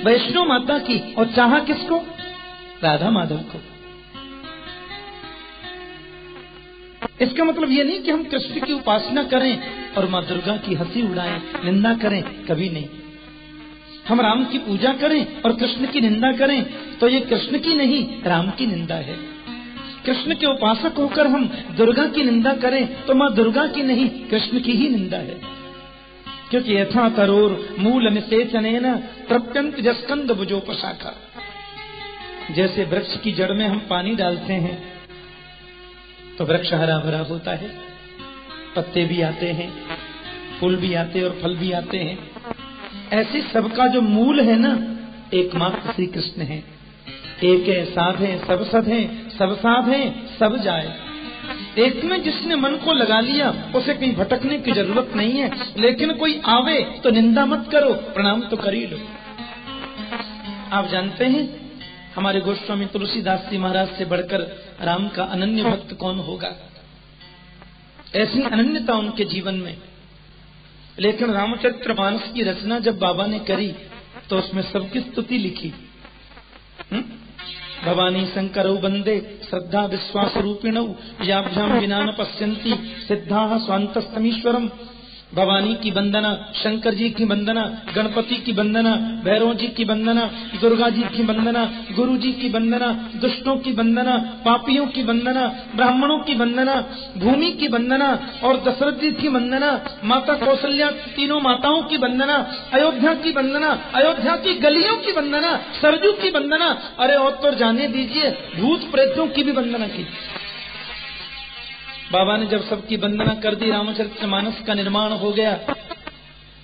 वैष्णो माता की, और चाहा किसको? राधा माधव को। इसका मतलब ये नहीं कि हम कृष्ण की उपासना करें और माँ दुर्गा की हंसी उड़ाएं, निंदा करें, कभी नहीं। हम राम की पूजा करें और कृष्ण की निंदा करें तो ये कृष्ण की नहीं, राम की निंदा है। कृष्ण के उपासक होकर हम दुर्गा की निंदा करें तो माँ दुर्गा की नहीं, कृष्ण की ही निंदा है। क्योंकि यथा तरोर मूल निषेचनेन प्रत्यंत जस्कंद भुजोपशाखा, जैसे वृक्ष की जड़ में हम पानी डालते हैं तो वृक्ष हरा भरा होता है, पत्ते भी आते हैं, फूल भी आते हैं और फल भी आते हैं। ऐसे सबका जो मूल है ना, एकमात्र श्री कृष्ण है। एक है, साध है, सब सद है, सब साध है, सब जाए। एक में जिसने मन को लगा लिया उसे कहीं भटकने की जरूरत नहीं है। लेकिन कोई आवे तो निंदा मत करो, प्रणाम तो कर ही लो। आप जानते हैं हमारे गोस्वामी तुलसीदास जी महाराज से बढ़कर राम का अनन्य भक्त कौन होगा? ऐसी अनन्यता उनके जीवन में। लेकिन रामचरितमानस की रचना जब बाबा ने करी तो उसमें सबकी स्तुति लिखी। भवानी शंकरौ वंदे श्रद्धा विश्वास रूपिणौ याभ्याम विना न पश्यन्ति सिद्धाः स्वान्तस्तमीश्वरम्। भवानी की वंदना, शंकर जी की वंदना, गणपति की वंदना, भैरव जी की वंदना, दुर्गा जी की वंदना, गुरु जी की वंदना, दुष्टों की वंदना, पापियों की वंदना, ब्राह्मणों की वंदना, भूमि की वंदना और दशरथ जी की वंदना, माता कौशल्या, तीनों माताओं की वंदना, अयोध्या की वंदना, अयोध्या की गलियों की वंदना, सरजू की वंदना। अरे और तो जाने दीजिए, भूत प्रेतों की भी वंदना की। बाबा ने जब सबकी वंदना कर दी, रामचरितमानस का निर्माण हो गया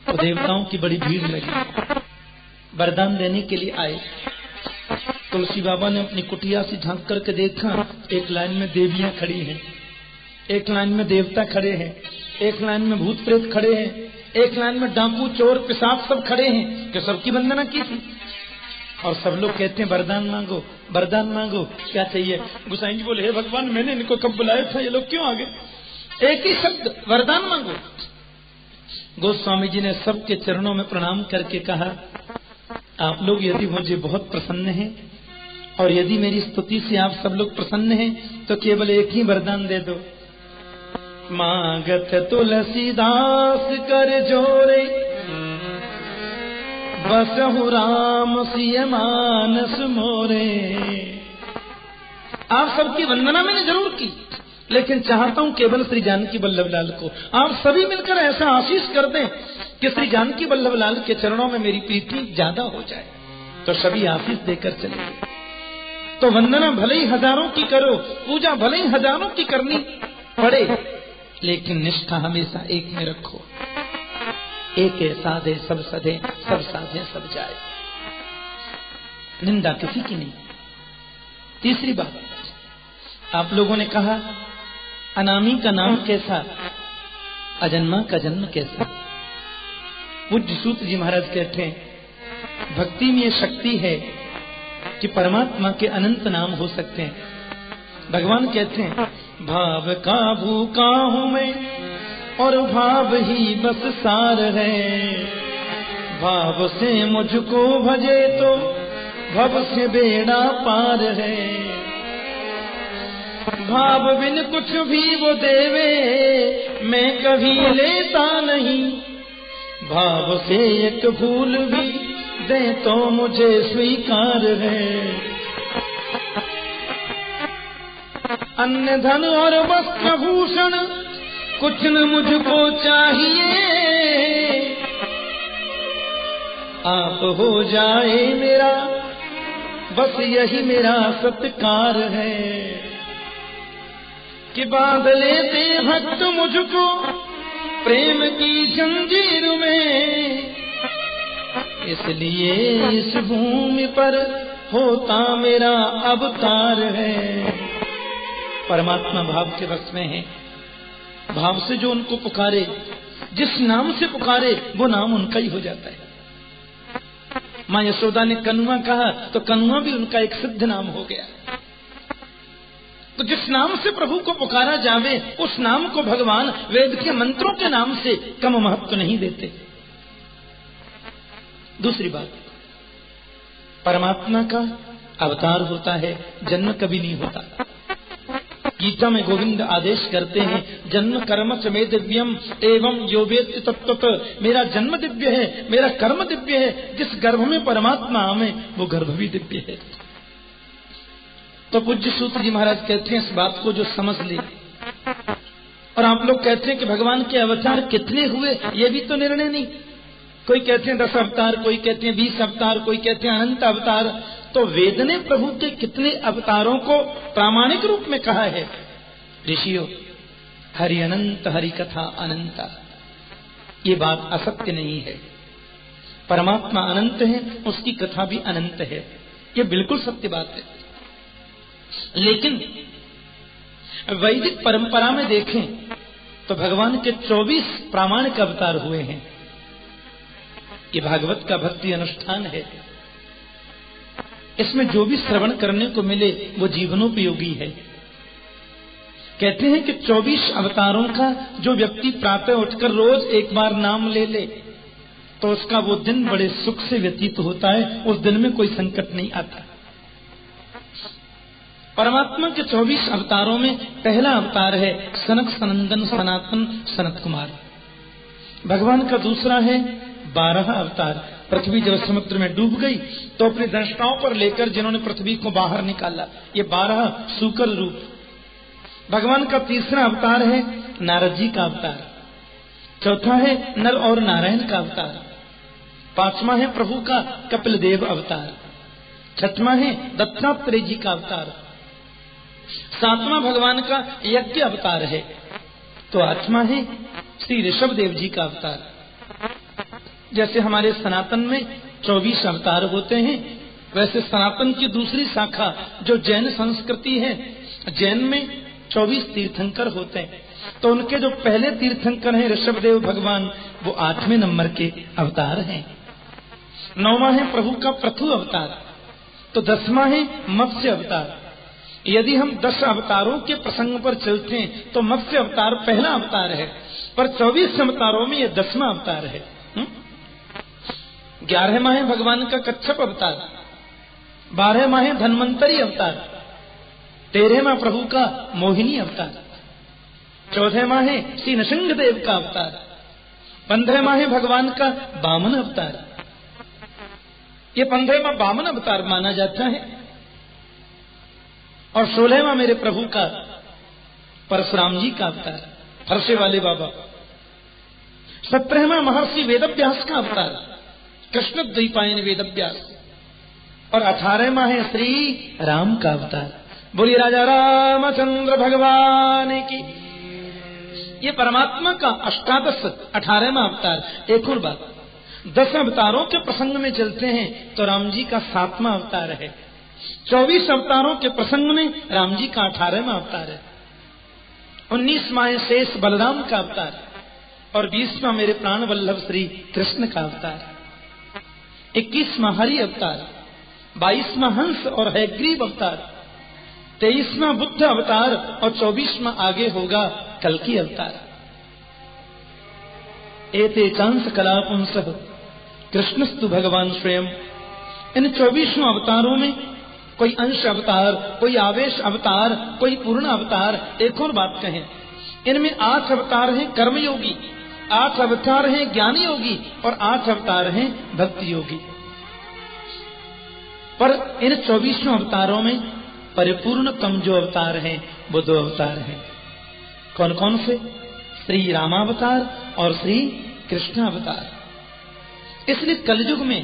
तो देवताओं की बड़ी भीड़ लगी, वरदान देने के लिए आए। तुलसी बाबा ने अपनी कुटिया से झांक करके देखा, एक लाइन में देवियां खड़ी हैं, एक लाइन में देवता खड़े हैं, एक लाइन में भूत प्रेत खड़े हैं, एक लाइन में डाकू चोर पिशाच सब खड़े हैं, कि सबकी वंदना की थी। और सब लोग कहते हैं वरदान मांगो, वरदान मांगो, क्या चाहिए? गोसाई जी बोले, हे भगवान, मैंने इनको कब बुलाया था, ये लोग क्यों आ गए? एक ही शब्द, वरदान मांगो। गोस्वामी जी ने सबके चरणों में प्रणाम करके कहा, आप लोग यदि मुझे बहुत प्रसन्न हैं और यदि मेरी स्तुति से आप सब लोग प्रसन्न हैं तो केवल एक ही वरदान दे दो। मांगत तुलसीदास कर जोरे बसहु राम सिय मानस मोरे। आप सबकी वंदना मैंने जरूर की, लेकिन चाहता हूं केवल श्री जानकी वल्लभ लाल को। आप सभी मिलकर ऐसा आशीष कर दें कि श्री जानकी वल्लभ लाल के चरणों में मेरी प्रीति ज्यादा हो जाए, तो सभी आशीष देकर चलेंगे। तो वंदना भले ही हजारों की करो, पूजा भले ही हजारों की करनी पड़े, लेकिन निष्ठा हमेशा एक में रखो। एक है, साधे सब सधे, सब साधे सब जाए। निंदा किसी की नहीं। तीसरी बात, आप लोगों ने कहा अनामी का नाम कैसा, अजन्मा का जन्म कैसा। पूज्य सूत जी महाराज कहते हैं, भक्ति में ये शक्ति है कि परमात्मा के अनंत नाम हो सकते हैं। भगवान कहते हैं, भाव का भूखा हूं मैं और भाव ही बस सार है। भाव से मुझको भजे तो भव से बेड़ा पार है। भाव बिन कुछ भी वो देवे मैं कभी लेता नहीं। भाव से एक फूल भी दे तो मुझे स्वीकार है। अन्य धन और वस्त्र भूषण कुछ न मुझको चाहिए। आप हो जाए मेरा, बस यही मेरा सत्कार है। कि बांध लेते भक्त मुझको प्रेम की जंजीर में। इसलिए इस भूमि पर होता मेरा अवतार है। परमात्मा भाव के वश में है। भाव से जो उनको पुकारे, जिस नाम से पुकारे, वो नाम उनका ही हो जाता है। माँ यशोदा ने कन्वा कहा तो कन्वा भी उनका एक सिद्ध नाम हो गया। तो जिस नाम से प्रभु को पुकारा जावे, उस नाम को भगवान वेद के मंत्रों के नाम से कम महत्व नहीं देते। दूसरी बात, परमात्मा का अवतार होता है, जन्म कभी नहीं होता। गीता में गोविंद आदेश करते हैं, जन्म कर्म च मे दिव्यम एवं यो वेत्ति तत्त्वतः। मेरा जन्म दिव्य है, मेरा कर्म दिव्य है। जिस गर्भ में परमात्मा आवे वो गर्भ भी दिव्य है। तो पूज्य सूत जी महाराज कहते हैं, इस बात को जो समझ ले। और आप लोग कहते हैं कि भगवान के अवतार कितने हुए, ये भी तो निर्णय नहीं। कोई कहते हैं 10 अवतार, कोई कहते हैं 20 अवतार, कोई कहते हैं अनंत अवतार। तो वेद ने प्रभु के कितने अवतारों को प्रामाणिक रूप में कहा है? ऋषियों, हरि अनंत, हरि कथा अनंता। ये बात असत्य नहीं है। परमात्मा अनंत है, उसकी कथा भी अनंत है, ये बिल्कुल सत्य बात है। लेकिन वैदिक परंपरा में देखें तो भगवान के 24 प्रामाणिक अवतार हुए हैं। ये भागवत का भक्ति अनुष्ठान है। इसमें जो भी श्रवण करने को मिले वो जीवनोपयोगी है। कहते हैं कि 24 अवतारों का जो व्यक्ति प्रातः उठकर रोज एक बार नाम ले ले तो उसका वो दिन बड़े सुख से व्यतीत होता है। उस दिन में कोई संकट नहीं आता। परमात्मा के 24 अवतारों में पहला अवतार है सनक सनंदन सनातन सनत कुमार। भगवान का दूसरा है 12 अवतार। पृथ्वी जब समुद्र में डूब गई तो अपने दंष्टाओं पर लेकर जिन्होंने पृथ्वी को बाहर निकाला, ये 12 सूकर रूप। भगवान का तीसरा अवतार है नारद जी का अवतार। चौथा है नर और नारायण का अवतार। पांचवा है प्रभु का कपिल देव अवतार। छठवां है दत्तात्रेय जी का अवतार। सातवां भगवान का यज्ञ अवतार है। तो आठवां है श्री ऋषभ देव जी का अवतार। जैसे हमारे सनातन में 24 अवतार होते हैं, वैसे सनातन की दूसरी शाखा जो जैन संस्कृति है, जैन में 24 तीर्थंकर होते हैं। तो उनके जो पहले तीर्थंकर हैं ऋषभ देव भगवान, वो 8वें नंबर के अवतार हैं। 9वां है प्रभु का पृथु अवतार। तो 10वां है मत्स्य अवतार। यदि हम 10 अवतारों के प्रसंग पर चलते हैं तो मत्स्य अवतार पहला अवतार है, पर 24 अवतारों में यह 10वां अवतार है। 11वां है भगवान का कच्छप अवतार। 12वां है धन्वंतरी अवतार। 13वां प्रभु का मोहिनी अवतार। 14वां है श्री नृसिंह देव का अवतार। 15वां है भगवान का वामन अवतार। ये 15वां वामन अवतार माना जाता है। और 16वां मेरे प्रभु का परशुराम जी का अवतार, फरसे वाले बाबा। 17वां महर्षि वेदव्यास का अवतार, कृष्ण द्वैपायन वेदव्यास। और 18वां है श्री राम का अवतार। बोलिए राजा रामचंद्र भगवान की। ये परमात्मा का अष्टादश 18वां अवतार। एक और बात, 10 अवतारों के प्रसंग में चलते हैं तो राम जी का 7वां अवतार है। 24 अवतारों के प्रसंग में राम जी का 18वां अवतार है। 19वां है शेष बलराम का अवतार। और 20वां मेरे प्राण वल्लभ श्री कृष्ण का अवतार। 21वां हरि अवतार। 22वां हंस और हैग्रीव अवतार। 23वां बुद्ध अवतार। और 24वां आगे होगा कल्कि अवतार। एते चांस कलापुंस कृष्णस्तु भगवान स्वयं। इन 24 अवतारों में कोई अंश अवतार, कोई आवेश अवतार, कोई पूर्ण अवतार। एक और बात कहें, इनमें 8 अवतार हैं कर्मयोगी, 8 अवतार हैं ज्ञानी योगी और 8 अवतार हैं भक्ति योगी। पर इन 24 अवतारों में परिपूर्णतम जो अवतार हैं वो 2 अवतार हैं। कौन कौन से? श्री रामावतार और श्री कृष्ण अवतार। इसलिए कलयुग में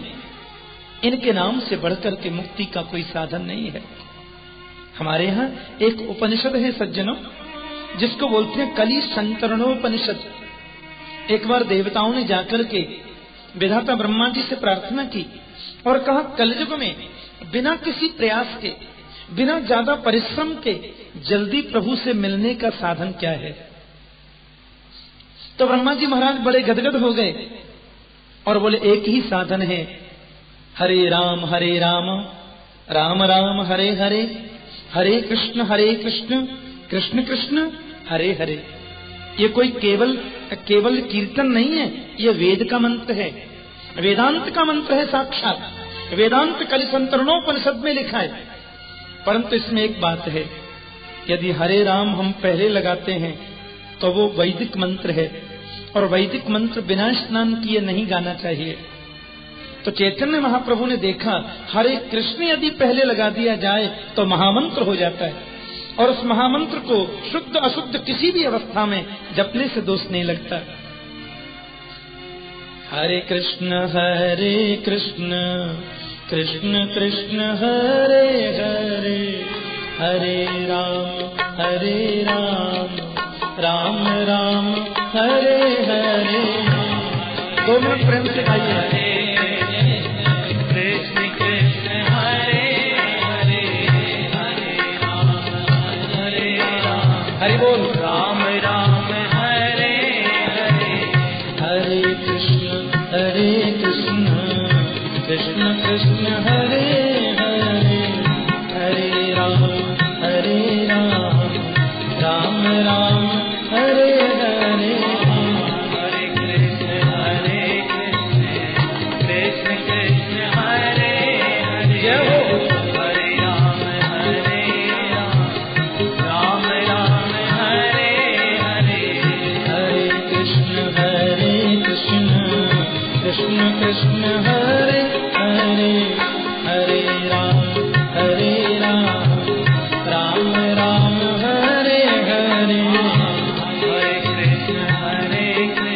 इनके नाम से बढ़कर के मुक्ति का कोई साधन नहीं है। हमारे यहाँ एक उपनिषद है सज्जनों, जिसको बोलते हैं कली संतरणोपनिषद। एक बार देवताओं ने जाकर के विधाता ब्रह्मा जी से प्रार्थना की और कहा, कलयुग में बिना किसी प्रयास के, बिना ज्यादा परिश्रम के जल्दी प्रभु से मिलने का साधन क्या है? तो ब्रह्मा जी महाराज बड़े गदगद हो गए और बोले, एक ही साधन है, हरे राम राम राम हरे हरे, हरे कृष्ण कृष्ण कृष्ण हरे हरे। ये कोई केवल कीर्तन नहीं है, ये वेद का मंत्र है, वेदांत का मंत्र है साक्षात। वेदांत कलिसंतरणोपनिषद में लिखा है। परंतु इसमें एक बात है, यदि हरे राम हम पहले लगाते हैं तो वो वैदिक मंत्र है, और वैदिक मंत्र बिना स्नान किए नहीं गाना चाहिए। तो चैतन्य महाप्रभु ने देखा हरे कृष्ण यदि पहले लगा दिया जाए तो महामंत्र हो जाता है, और उस महामंत्र को शुद्ध अशुद्ध किसी भी अवस्था में जपने से दोष नहीं लगता। हरे कृष्ण कृष्ण कृष्ण हरे हरे, हरे राम राम राम हरे हरे। 2 मिनट प्रेम से गाइए। कृष्ण कृष्ण हरे हरे, हरे राम हरि बोल, राम राम हरे हरे, हरे कृष्ण कृष्ण कृष्ण हरे हरे, हरे राम राम राम हरे हरे, हरे कृष्ण कृष्ण हरे हरे, जय हो, हरे राम राम राम हरे हरे, हरे कृष्ण कृष्ण कृष्ण हरे हरे, हरे राम राम राम हरे हरे, हरे कृष्ण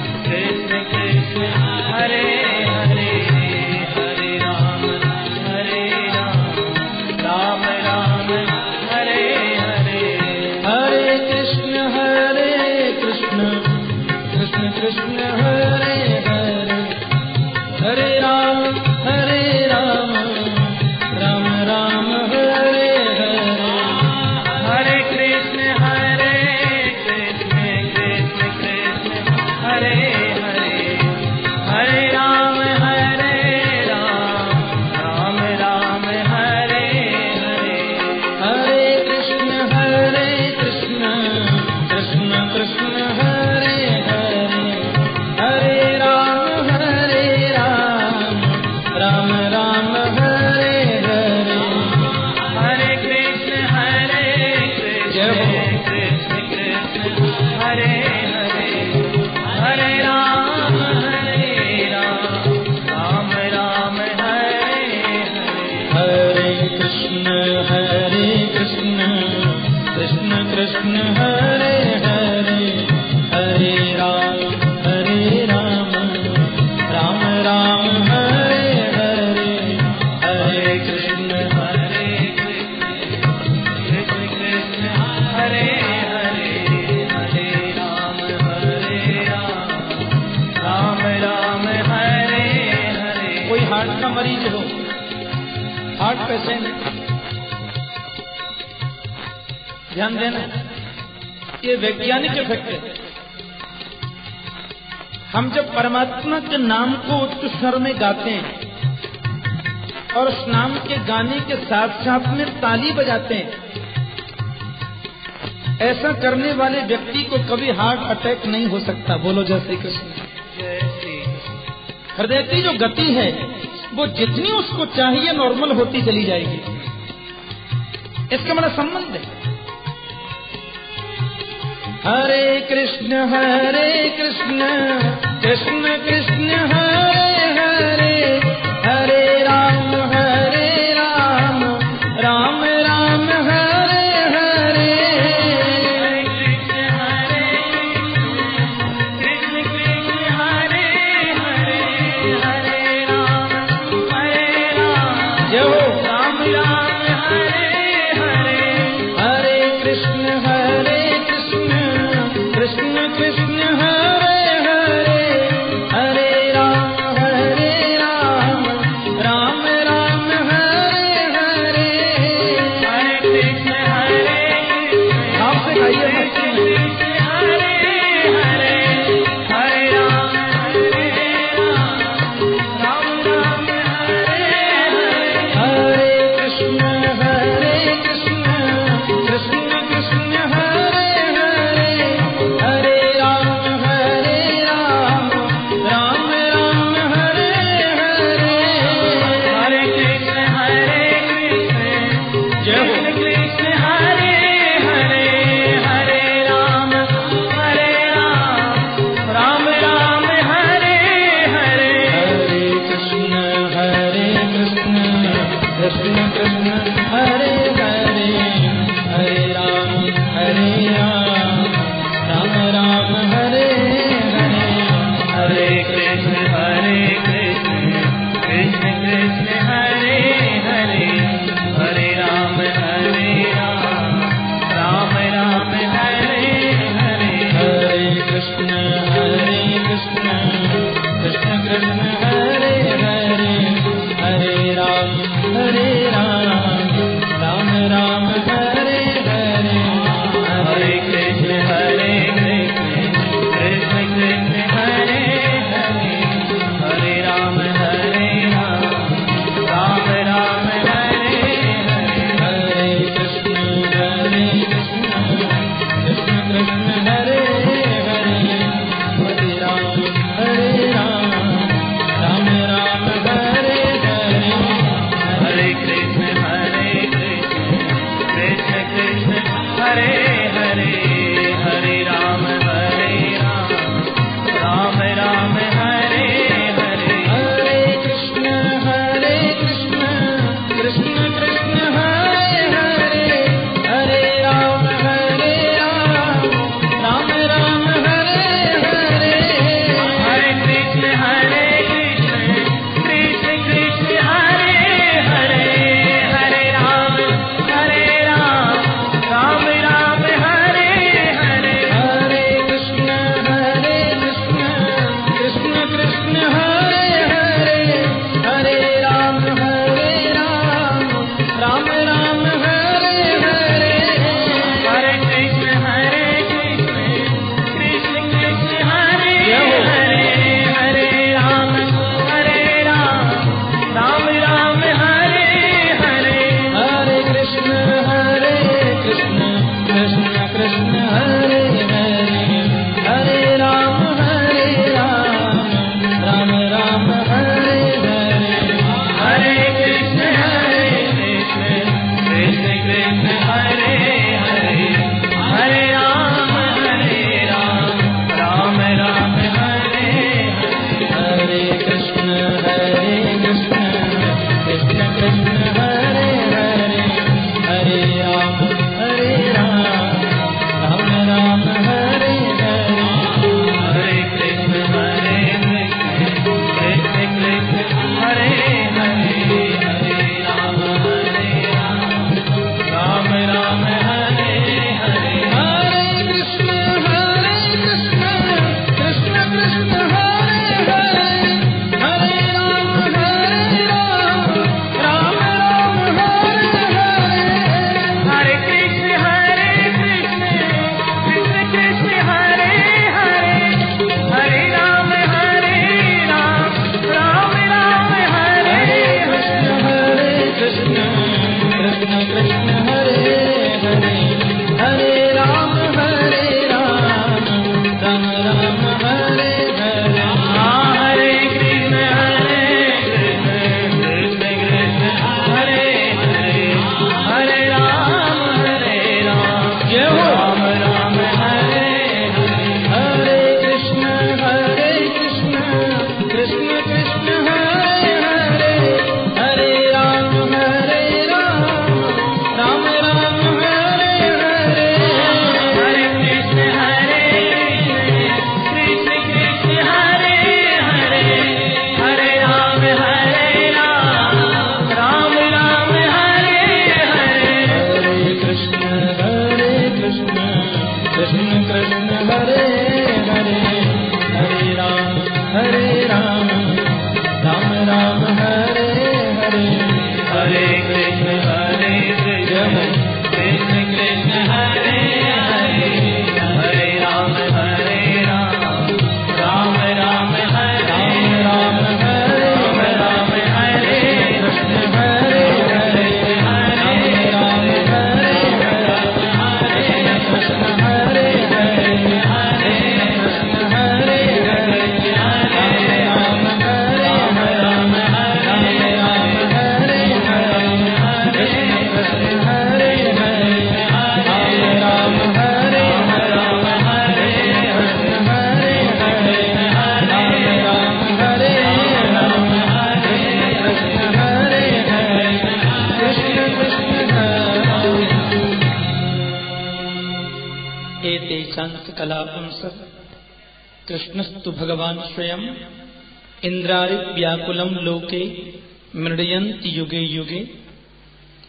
कृष्ण कृष्ण हरे हरे, हरे राम राम राम हरे हरे, हरे कृष्ण कृष्ण कृष्ण हरे हरे, हरे राम राम राम हरे हरे, हरे कृष्ण कृष्ण कृष्ण हरे हरे, हरे राम राम राम हरे हरे, हरे कृष्ण कृष्ण कृष्ण हरे हरे, हरे राम राम राम हरे हरे, हरे कृष्ण कृष्ण कृष्ण हरे हरे, हरे राम राम राम हरे हरे, हरे कृष्ण कृष्ण कृष्ण हरे हरे, हरे राम राम राम हरे हरे, हरे कृष्ण कृष्ण कृष्ण हरे हरे, हरे राम राम हरे हरे। कोई हार्ट का मरीज हो, हार्ट पेशेंट, ध्यान देना, ये वैज्ञानिक इफेक्ट है। हम जब परमात्मा के नाम को उच्च स्वर में गाते हैं और उस नाम के गाने के साथ साथ में ताली बजाते हैं, ऐसा करने वाले व्यक्ति को कभी हार्ट अटैक नहीं हो सकता। बोलो जय श्री कृष्ण। हृदय की जो गति है वो जितनी उसको चाहिए नॉर्मल होती चली जाएगी, इसका बड़ा संबंध है। हरे कृष्ण कृष्ण कृष्ण हरे हरे, हरे राम राम राम हरे हरे, हरे कृष्ण कृष्ण हरे हरे, हरे राम जय हो, राम हरे हरे, हरे कृष्ण कृष्ण कृष्ण हरे हरे, हरे राम कृष्ण कृष्ण हरे हरे हरे राम राम राम हरे हरे हरे कृष्ण कृष्ण कृष्ण हरे हरे हरे राम राम राम हरे हरे हरे कृष्ण कृष्ण कृष्ण हरे हरे हरे राम राम राम हरे हरे हरे कृष्ण कृष्ण कृष्ण हरे हरे हरे राम राम राम हरे हरे हरे कृष्ण कृष्ण कृष्ण हरे हरे हरे राम राम राम हरे हरे हरे कृष्ण कृष्ण कृष्ण हरे हरे हरे राम राम हरे हरे हरे कृष्ण कृष्ण कृष्ण हरे हरे हरे राम राम राम हरे हरे हरे कृष्ण कृष्ण कृष्ण हरे हरे हरे राम राम हरे हरे हरे कृष्ण कृष्ण कृष्ण हरे हरे हरे राम राम हरे हरे हरे कृष्ण कृष्ण कृष्ण हरे हरे हरे राम राम हरे हरे हरे कृष्ण कृष्ण कृष्ण हरे हरे हरे राम राम हरे हरे हरे कृष्ण कृष्ण कृष्ण हरे हरे हरे राम राम हरे हरे कृष्ण कृष्ण कृष्ण हरे हरे हरे राम राम हरे हरे हरे कृष्ण कृष्ण हरे हरे हरे राम राम हरे हरे हरे कृष्ण कृष्ण कृष्ण हरे हरे हरे राम राम हरे हरे हरे कृष्ण कृष्ण कृष्ण हरे हरे हरे राम राम हरे हरे कृष्ण कृष्ण कृष्ण हरे हरे हरे राम राम हरे हरे हरे कृष्ण कृष्ण कृष्ण हरे हरे हरे राम जय हो। राम हरे हरे हरे कृष्ण कृष्ण कृष्ण हरे हरे हरे राम राम हरे हरे हरे कृष्ण कृष्ण हरे हरे हरे राम राम हरे हरे हरे कृष्ण कृष्ण कृष्ण हरे हरे हरे राम राम हरे हरे हरे कृष्ण कृष्ण कृष्ण हरे हरे हरे राम राम हरे राम हरे कृष्ण हरे हरे राम हरे हरे कृष्ण हरे हरे कृष्ण हरे हरे राम हरे हरे कृष्ण हरे कला पुंसः कृष्णस्तु भगवान स्वयं इंद्रारि व्याकुलम लोके मृडयन्ति युगे युगे।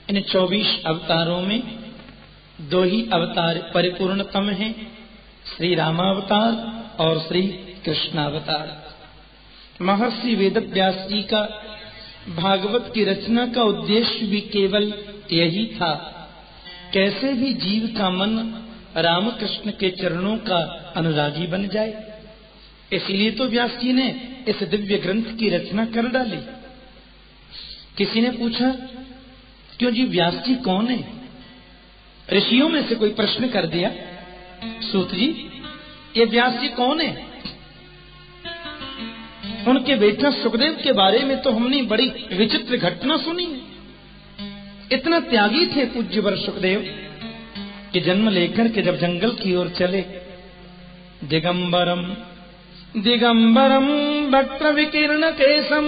इन 24 अवतारों में 2 ही अवतार परिपूर्णतम हैं, श्री रामावतार और श्री कृष्णावतार। महर्षि वेदव्यास जी का भागवत की रचना का उद्देश्य भी केवल यही था, कैसे भी जीव का मन रामकृष्ण के चरणों का अनुरागी बन जाए। इसलिए तो व्यास जी ने इस दिव्य ग्रंथ की रचना कर डाली। किसी ने पूछा, क्यों जी व्यास जी कौन है? ऋषियों में से कोई प्रश्न कर दिया, सूत जी ये व्यास जी कौन है? उनके बेटा सुखदेव के बारे में तो हमने बड़ी विचित्र घटना सुनी है। इतना त्यागी थे पूज्यवर सुखदेव कि जन्म लेकर के जब जंगल की ओर चले, दिगंबरम दिगंबरम वक्त्र विकीर्ण केशम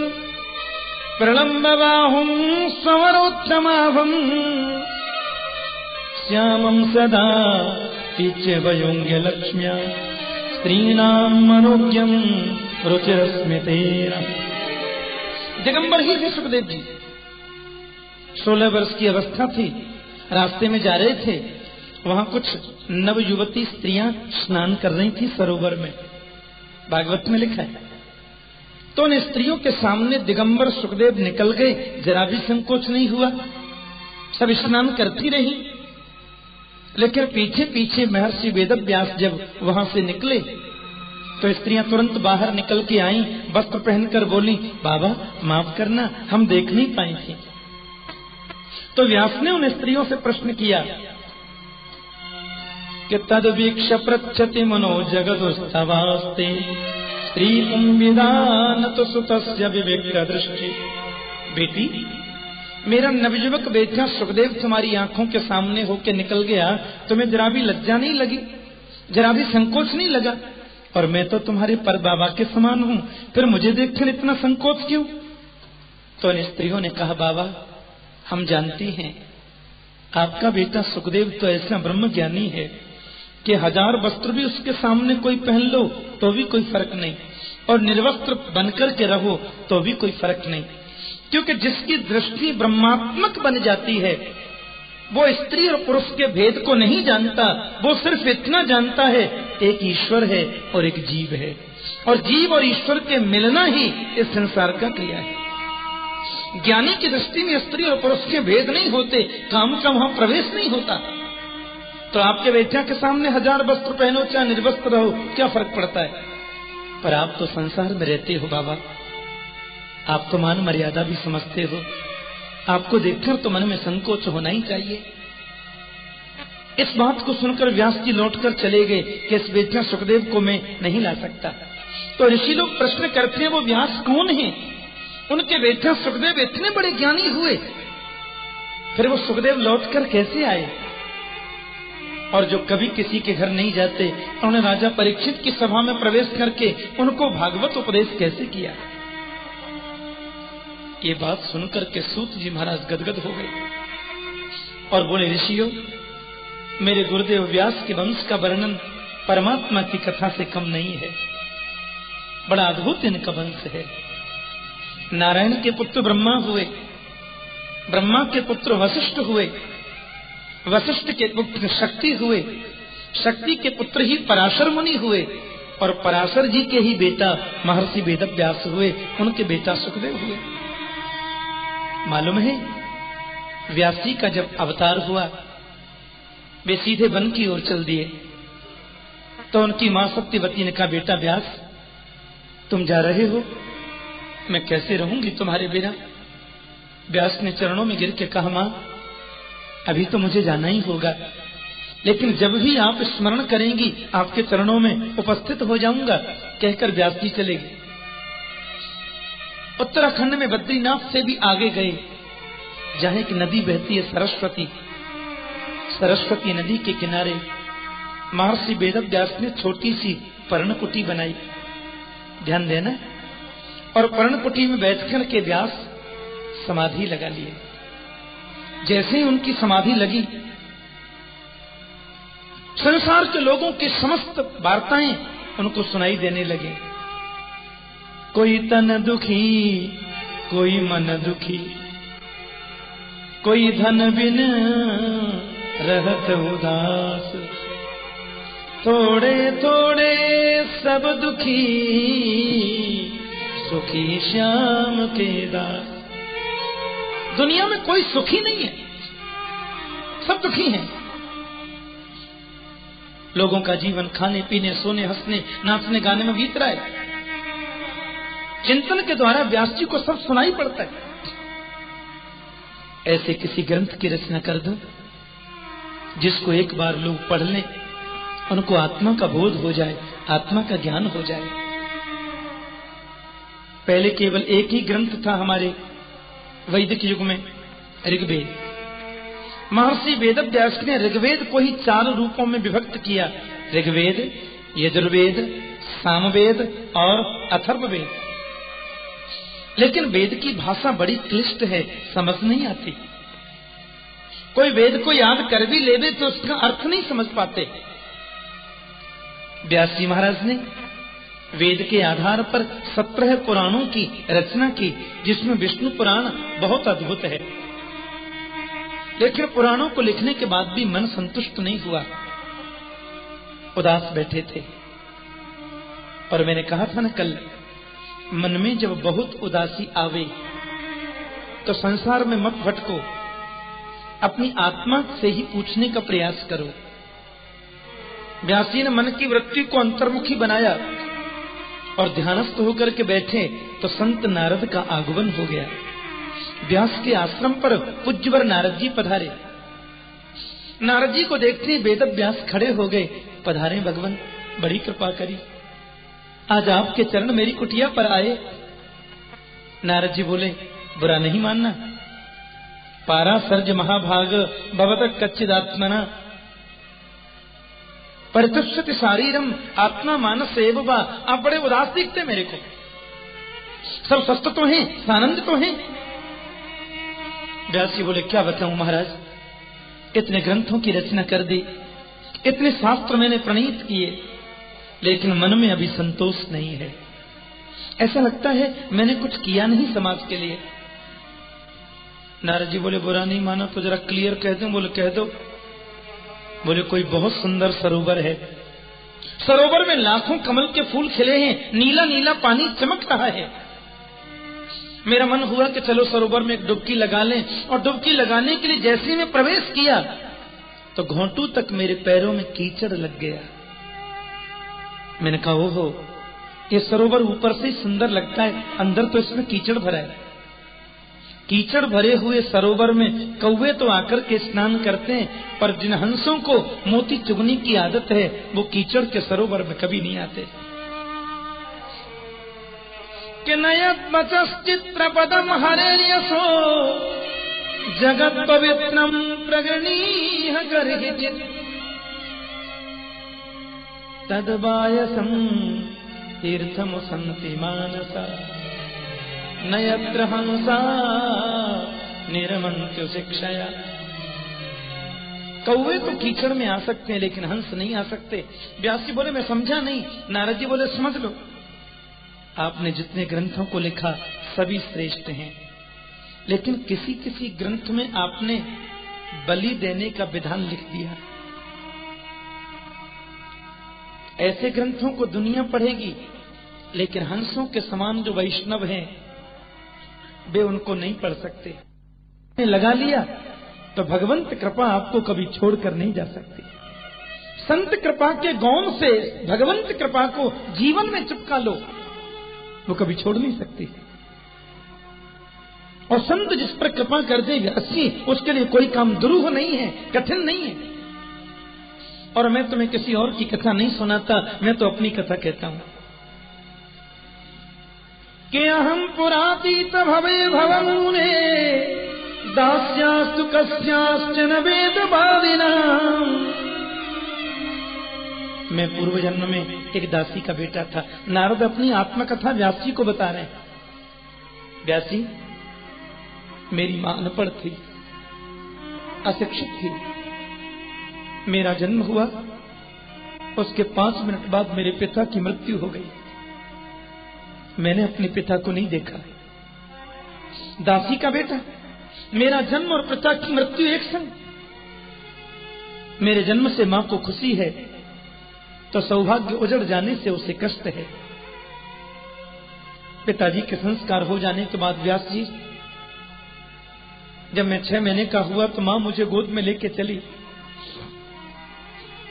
प्रलंब बाहुम स्वरोत्तमाभम श्यामम सदा पीच्यवयोग्य लक्ष्म्या स्त्रीणाम मनोज्ञम रुचिरस्मितेन। दिगंबर ही थे सुखदेव जी। 16 वर्ष की अवस्था थी, रास्ते में जा रहे थे, वहां कुछ नवयुवती स्त्रियां स्नान कर रही थी सरोवर में, भागवत में लिखा है। तो उन स्त्रियों के सामने दिगंबर सुखदेव निकल गए, जरा भी संकोच नहीं हुआ, सब स्नान करती रही। लेकिन पीछे पीछे महर्षि वेदव्यास जब वहां से निकले तो स्त्रियां तुरंत बाहर निकल के आईं, वस्त्र पहनकर बोली, बाबा माफ करना, हम देख नहीं पाई थी। तो व्यास ने उन स्त्रियों से प्रश्न किया कि तद्वीक्ष पृच्छति मनो जगदुस्तवास्ते स्त्री पुंविदान तो सुतस्य विवेक दृष्टि। बेटी, मेरा नवयुवक बेटा सुखदेव तुम्हारी आंखों के सामने होके निकल गया, तुम्हें जरा भी लज्जा नहीं लगी, जरा भी संकोच नहीं लगा? और मैं तो तुम्हारे पर बाबा के समान हूं, फिर मुझे देखकर इतना संकोच क्यों? तो इन स्त्रियों ने कहा, बाबा हम जानती हैं आपका बेटा सुखदेव तो ऐसा ब्रह्म ज्ञानी है कि 1000 वस्त्र भी उसके सामने कोई पहन लो तो भी कोई फर्क नहीं, और निर्वस्त्र बनकर के रहो तो भी कोई फर्क नहीं, क्योंकि जिसकी दृष्टि ब्रह्मात्मक बन जाती है वो स्त्री और पुरुष के भेद को नहीं जानता, वो सिर्फ इतना जानता है एक ईश्वर है और एक जीव है, और जीव और ईश्वर के मिलना ही इस संसार का क्रिया है। ज्ञानी की दृष्टि में स्त्री और पुरुष के भेद नहीं होते, काम का वहां प्रवेश नहीं होता। तो आपके बेटा के सामने 1000 वस्त्र पहनो चाहे निर्वस्त्र रहो, क्या फर्क पड़ता है? पर आप तो संसार में रहते हो बाबा, आप तो मान मर्यादा भी समझते हो, आपको देखकर तो मन में संकोच होना ही चाहिए। इस बात को सुनकर व्यास जी लौटकर चले गए कि इस बेटा सुखदेव को मैं नहीं ला सकता। तो ऋषि लोग प्रश्न करते हैं, वो व्यास कौन है? उनके बेटा सुखदेव इतने बड़े ज्ञानी हुए, फिर वो सुखदेव लौटकर कैसे आए? और जो कभी किसी के घर नहीं जाते, उन्होंने राजा परीक्षित की सभा में प्रवेश करके उनको भागवत उपदेश कैसे किया? ये बात सुनकर के सूत जी महाराज गदगद हो गए और बोले, ऋषियों, मेरे गुरुदेव व्यास के वंश का वर्णन परमात्मा की कथा से कम नहीं है, बड़ा अद्भुत इनका वंश है। नारायण के पुत्र ब्रह्मा हुए, ब्रह्मा के पुत्र वशिष्ठ हुए, वशिष्ठ के पुत्र शक्ति हुए, शक्ति के पुत्र ही पराशर मुनि हुए, और पराशर जी के ही बेटा महर्षि वेदव्यास हुए, उनके बेटा सुखदेव हुए। मालूम है व्यास जी का जब अवतार हुआ, वे सीधे वन की ओर चल दिए। तो उनकी मां सत्यवती ने कहा, बेटा व्यास तुम जा रहे हो, मैं कैसे रहूंगी तुम्हारे बिना? व्यास ने चरणों में गिर के कहा, मां अभी तो मुझे जाना ही होगा, लेकिन जब भी आप स्मरण करेंगी आपके चरणों में उपस्थित हो जाऊंगा। कहकर व्यास जी चले गए। उत्तराखंड में बद्रीनाथ से भी आगे गए, जहां एक नदी बहती है सरस्वती। सरस्वती नदी के किनारे महर्षि वेदव्यास ने छोटी सी पर्णकुटी बनाई, ध्यान देना, और पर्णकुटी में बैठकर के व्यास समाधि लगा लिए। जैसे ही उनकी समाधि लगी, संसार के लोगों की समस्त वार्ताएं उनको सुनाई देने लगे। कोई तन दुखी, कोई मन दुखी, कोई धन बिन रहत उदास, थोड़े थोड़े सब दुखी, सुखी श्याम के दास। दुनिया में कोई सुखी नहीं है, सब दुखी हैं। लोगों का जीवन खाने पीने, सोने, हंसने, नाचने, गाने में बीत रहा है। चिंतन के द्वारा व्यास जी को सब सुनाई पड़ता है। ऐसे किसी ग्रंथ की रचना कर दो जिसको एक बार लोग पढ़ लें, उनको आत्मा का बोध हो जाए, आत्मा का ज्ञान हो जाए। पहले केवल एक ही ग्रंथ था हमारे वैदिक युग में, ऋग्वेद। महर्षि वेदव्यास ने ऋग्वेद को ही 4 रूपों में विभक्त किया, ऋग्वेद, यजुर्वेद, सामवेद और अथर्ववेद। लेकिन वेद की भाषा बड़ी क्लिष्ट है, समझ नहीं आती। कोई वेद को याद कर भी लेवे तो उसका अर्थ नहीं समझ पाते। व्यास जी महाराज ने वेद के आधार पर 17 पुराणों की रचना की, जिसमें विष्णु पुराण बहुत अद्भुत है। लेकिन पुराणों को लिखने के बाद भी मन संतुष्ट नहीं हुआ, उदास बैठे थे। और मैंने कहा था न कल, मन में जब बहुत उदासी आवे तो संसार में मत भटको, अपनी आत्मा से ही पूछने का प्रयास करो। व्यास जी ने मन की वृत्ति को अंतर्मुखी बनाया और ध्यानस्थ होकर के बैठे तो संत नारद का आगमन हो गया। व्यास के आश्रम पर पूज्यवर नारद जी पधारे। नारद जी को देखते वेद व्यास खड़े हो गए। पधारे भगवान, बड़ी कृपा करी, आज आपके चरण मेरी कुटिया पर आए। नारद जी बोले, बुरा नहीं मानना, पारा सर्ज महाभाग भवत कच्चिदात्मना परितुष्यति शारीरम आत्मा मानस एव वा। आप बड़े उदास दिखते मेरे को, सब स्वस्थ तो हैं, आनंद तो हैं। व्यास जी बोले, क्या बताऊं महाराज, इतने ग्रंथों की रचना कर दी, इतने शास्त्र मैंने प्रणीत किए, लेकिन मन में अभी संतोष नहीं है। ऐसा लगता है मैंने कुछ किया नहीं समाज के लिए। नारद जी बोले, बुरा नहीं माना तो जरा क्लियर कह दो। बोले, कह दो। बोले, कोई बहुत सुंदर सरोवर है, सरोवर में लाखों कमल के फूल खिले हैं, नीला नीला पानी चमक रहा है। मेरा मन हुआ कि चलो सरोवर में एक डुबकी लगा लें, और डुबकी लगाने के लिए जैसे मैं प्रवेश किया तो घोंटू तक मेरे पैरों में कीचड़ लग गया। मैंने कहा, ओहो, ये सरोवर ऊपर से सुंदर लगता है, अंदर तो इसमें कीचड़ भरा है। कीचड़ भरे हुए सरोवर में कौवे तो आकर के स्नान करते हैं, पर जिन हंसों को मोती चुगनी की आदत है वो कीचड़ के सरोवर में कभी नहीं आते। कि नयत बचश्चित्र पदम हरेर्यसो जगत पवित्रम प्रगणीह गर्हिचित् तद्वायसं तीर्थम संति मानसा नयत्र हंसा निरमन्त्यु शिक्षया। कौवे तो कीचड़ में आ सकते हैं लेकिन हंस नहीं आ सकते। व्यास जी बोले, मैं समझा नहीं। नारद जी बोले, समझ लो, आपने जितने ग्रंथों को लिखा सभी श्रेष्ठ हैं, लेकिन किसी किसी ग्रंथ में आपने बलि देने का विधान लिख दिया। ऐसे ग्रंथों को दुनिया पढ़ेगी, लेकिन हंसों के समान जो वैष्णव हैं वे उनको नहीं पढ़ सकते। लगा लिया तो भगवंत कृपा आपको कभी छोड़कर नहीं जा सकती। संत कृपा के गौण से भगवंत कृपा को जीवन में चिपका लो, वो कभी छोड़ नहीं सकती। और संत जिस पर कृपा कर दे व्यास जी, उसके लिए कोई काम दुरूह नहीं है, कठिन नहीं है। और मैं तुम्हें किसी और की कथा नहीं सुनाता, मैं तो अपनी कथा कहता हूं कि अहम पुरातीत भवे भवमूने दास्यास्तु कस्याश्चन वेदवादिनाम्। मैं पूर्व जन्म में एक दासी का बेटा था। नारद अपनी आत्मकथा व्यास जी को बता रहे हैं। व्यास जी, मेरी मां अनपढ़ थी, अशिक्षित थी। मेरा जन्म हुआ उसके 5 मिनट बाद मेरे पिता की मृत्यु हो गई। मैंने अपने पिता को नहीं देखा। दासी का बेटा, मेरा जन्म और पिता की मृत्यु एक संग। मेरे जन्म से मां को खुशी है तो सौभाग्य उजड़ जाने से उसे कष्ट है। पिताजी के संस्कार हो जाने के बाद व्यास जी, जब मैं 6 महीने का हुआ तो मां मुझे गोद में लेके चली।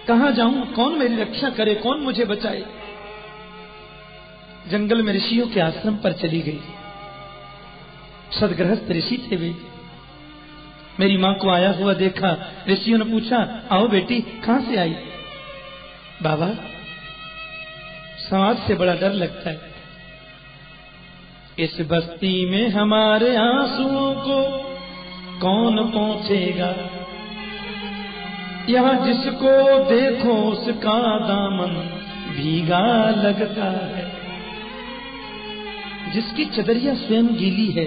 कहां जाऊं, कौन मेरी रक्षा करे, कौन मुझे बचाए। जंगल में ऋषियों के आश्रम पर चली गई। सदगृहस्थ ऋषि थे वे। मेरी मां को आया हुआ देखा। ऋषियों ने पूछा, आओ बेटी, कहां से आई? बाबा, समाज से बड़ा डर लगता है। इस बस्ती में हमारे आंसुओं को कौन पहुंचेगा। यहाँ जिसको देखो उसका दामन भीगा लगता है। जिसकी चदरिया स्वयं गीली है,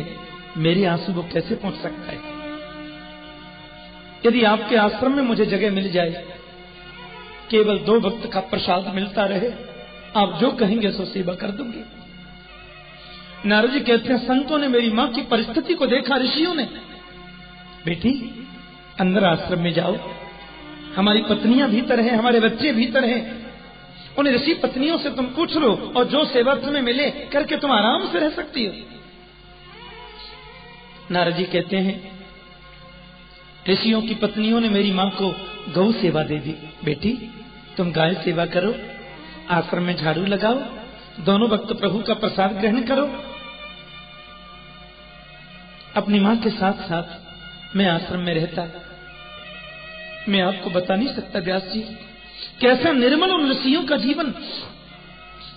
मेरे आंसू वो कैसे पहुंच सकता है। यदि आपके आश्रम में मुझे जगह मिल जाए, केवल 2 वक्त का प्रसाद मिलता रहे, आप जो कहेंगे सो सेवा कर दूंगी। नारद जी कहते हैं, संतों ने मेरी मां की परिस्थिति को देखा। ऋषियों ने, बेटी अंदर आश्रम में जाओ, हमारी पत्नियां भीतर हैं, हमारे बच्चे भीतर हैं। उन ऋषि पत्नियों से तुम पूछ लो और जो सेवा तुम्हें मिले करके तुम आराम से रह सकती हो। नारद जी कहते हैं, ऋषियों की पत्नियों ने मेरी मां को गौ सेवा दे दी। बेटी तुम गाय सेवा करो, आश्रम में झाड़ू लगाओ, दोनों वक्त प्रभु का प्रसाद ग्रहण करो। अपनी मां के साथ साथ मैं आश्रम में रहता। मैं आपको बता नहीं सकता व्यास जी, कैसा निर्मल उन ऋषियों का जीवन।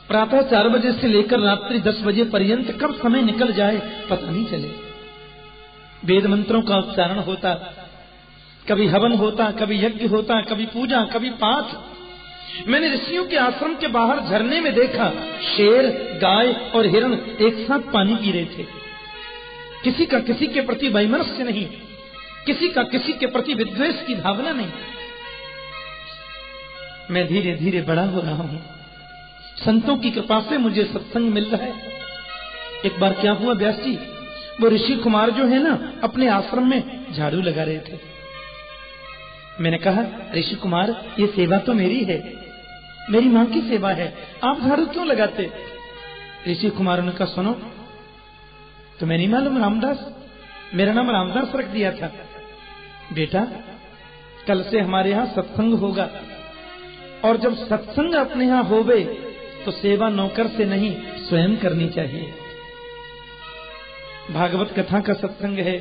प्रातः 4 बजे से लेकर रात्रि 10 बजे पर्यंत कब समय निकल जाए पता नहीं चले। वेद मंत्रों का उच्चारण होता, कभी हवन होता, कभी यज्ञ होता, कभी पूजा, कभी पाठ। मैंने ऋषियों के आश्रम के बाहर झरने में देखा, शेर, गाय और हिरण एक साथ पानी पी रहे थे। किसी का किसी के प्रति वैमनस्य नहीं, किसी का किसी के प्रति विद्वेष की भावना नहीं। मैं धीरे धीरे बड़ा हो रहा हूं। संतों की कृपा से मुझे सत्संग मिल रहा है। एक बार क्या हुआ व्यास जी, वो ऋषि कुमार जो है ना, अपने आश्रम में झाड़ू लगा रहे थे। मैंने कहा, ऋषि कुमार ये सेवा तो मेरी है, मेरी मां की सेवा है, आप झाड़ू क्यों लगाते? ऋषि कुमार ने कहा, सुनो, तुम्हें नहीं मालूम रामदास, मेरा नाम रामदास रख दिया था। बेटा कल से हमारे यहाँ सत्संग होगा, और जब सत्संग अपने यहाँ होवे तो सेवा नौकर से नहीं स्वयं करनी चाहिए। भागवत कथा का सत्संग है,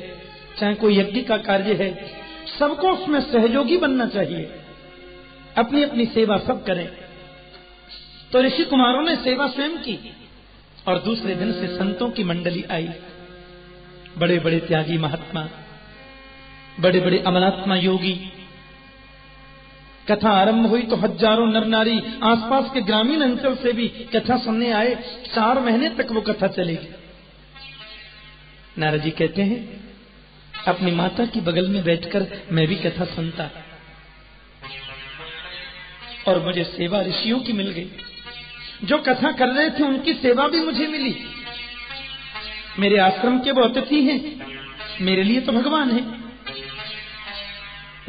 चाहे कोई यज्ञ का कार्य है, सबको उसमें सहयोगी बनना चाहिए। अपनी अपनी सेवा सब करें। तो ऋषि कुमारों ने सेवा स्वयं की, और दूसरे दिन से संतों की मंडली आई। बड़े बड़े त्यागी महात्मा, बड़े बड़े अमलात्मा योगी। कथा आरंभ हुई तो हजारों नर नारी आसपास के ग्रामीण अंचल से भी कथा सुनने आए। 4 महीने तक वो कथा चलेगी। नारद जी कहते हैं, अपनी माता की बगल में बैठकर मैं भी कथा सुनता, और मुझे सेवा ऋषियों की मिल गई। जो कथा कर रहे थे उनकी सेवा भी मुझे मिली। मेरे आश्रम के वो अतिथि हैं, मेरे लिए तो भगवान हैं।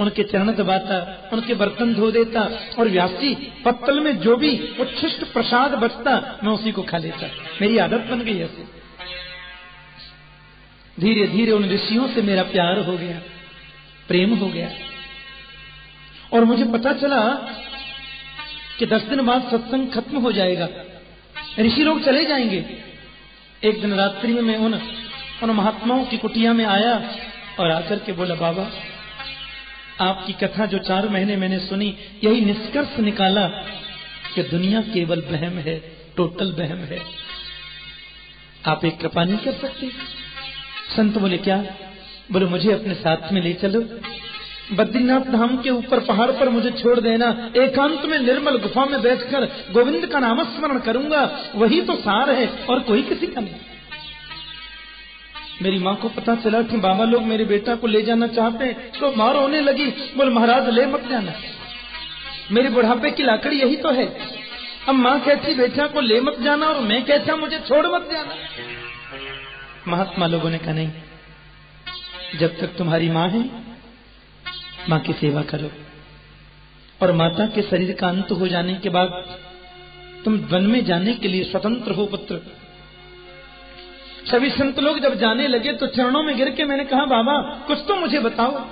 उनके चरण दबाता, उनके बर्तन धो देता, और व्यास जी पत्तल में जो भी उच्छिष्ट प्रसाद बचता मैं उसी को खा लेता। मेरी आदत बन गई ऐसे। धीरे धीरे उन ऋषियों से मेरा प्यार हो गया, प्रेम हो गया, और मुझे पता चला कि 10 दिन बाद सत्संग खत्म हो जाएगा, ऋषि लोग चले जाएंगे। एक दिन रात्रि में मैं उन महात्माओं की कुटिया में आया और आकर के बोला, बाबा आपकी कथा जो 4 महीने मैंने सुनी, यही निष्कर्ष निकाला कि दुनिया केवल वहम है, टोटल वहम है। आप एक कृपा नहीं कर सकते? संत बोले, क्या? बोले, मुझे अपने साथ में ले चलो, बद्रीनाथ धाम के ऊपर पहाड़ पर मुझे छोड़ देना। एकांत में निर्मल गुफा में बैठकर गोविंद का नामस्मरण करूंगा, वही तो सार है, और कोई किसी का नहीं। मेरी मां को पता चला कि बाबा लोग मेरे बेटा को ले जाना चाहते हैं, तो मार होने लगी। बोल, महाराज ले मत जाना, मेरे बुढ़ापे की लाकड़ी यही तो है। अब माँ कहती बेटा को ले मत जाना और मैं कहता मुझे छोड़ मत जाना। महात्मा लोगों ने कहा नहीं, जब तक तुम्हारी माँ है माँ की सेवा करो, और माता के शरीर का अंत हो जाने के बाद तुम वन में जाने के लिए स्वतंत्र हो पुत्र। सभी संत लोग जब जाने लगे तो चरणों में गिर के मैंने कहा बाबा कुछ तो मुझे बताओ,